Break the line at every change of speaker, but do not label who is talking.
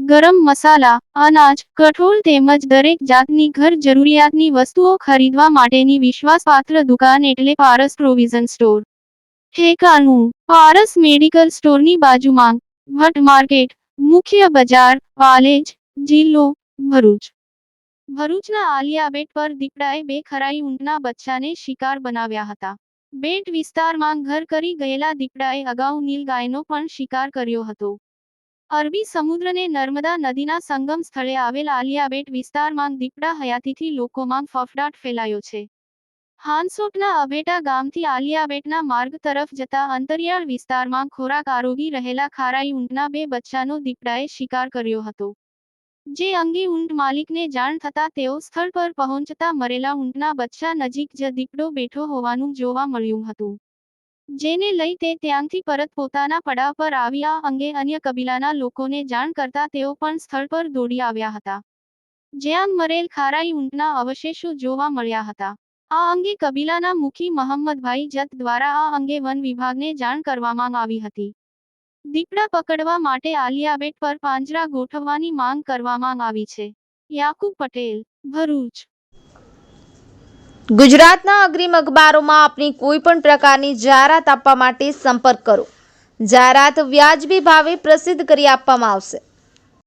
ગરમ મસાલા, અનાજ, કઠોળ તેમજ દરેક જાતની ઘર જરૂરિયાતની વસ્તુઓ ખરીદવા માટેની વિશ્વાસપાત્ર દુકાન એટલે પારસ પ્રોવિઝન સ્ટોર. ઠેકાણું: પારસ મેડિકલ સ્ટોરની બાજુમાં, ભટ્ટ માર્કેટ, મુખ્ય બજાર, પાલેજ, જિલ્લો ભરૂચ. ભરૂચના આલિયાબેટ પર દીપડાએ બે ખરાઈ ઊંટના બચ્ચાને શિકાર બનાવ્યા હતા. બેટ વિસ્તારમાં ઘર કરી ગયેલા દીપડાએ અગાઉ નીલગાયનો પણ શિકાર કર્યો હતો. અરબી સમુદ્રને નર્મદા નદીના સંગમ સ્થળે આવેલ આલિયાબેટ વિસ્તારમાં દીપડા હયાતીથી લોકોમાં ફફડાટ ફેલાયો છે. હાંસોટના અભેટા ગામથી આલિયાબેટના માર્ગ તરફ જતા અંતરિયાળ વિસ્તારમાં ખોરાક આરોગી રહેલા ખારાઈ ઊંટના બે બચ્ચાનો દીપડાએ શિકાર કર્યો હતો. જે અંગે ઊંટ માલિકને જાણ થતાં તેઓ સ્થળ પર પહોંચતા મરેલા ઊંટના બચ્ચા નજીક જ દીપડો બેઠો હોવાનું જોવા મળ્યું હતું. જેને લઈ તે ત્યાંથી પરત પોતાના પડાવ પર આવી આ અંગે અન્ય કબીલાના લોકોને જાણ કરતા તેઓ પણ સ્થળ પર દોડી આવ્યા હતા. જ્યાં મરેલ ખારાઈ ઊંટના અવશેષો જોવા મળ્યા હતા. આ અંગે કબીલાના મુખી મહંમદભાઈ જત દ્વારા આ અંગે વન વિભાગને જાણ કરવામાં આવી હતી. દીપડા પકડવા માટે આલિયાબેટ પર પાંજરા ગોઠવવાની માંગ કરવામાં આવી છે. યાકુબ પટેલ, ભરૂચ.
ગુજરાતના અગ્રીમ અખબારોમાં આપની કોઈ પણ પ્રકારની જાહેરાત આપવા માટે સંપર્ક કરો. જાહેરાત વ્યાજબી ભાવે પ્રસિદ્ધ કરી આપવામાં આવશે.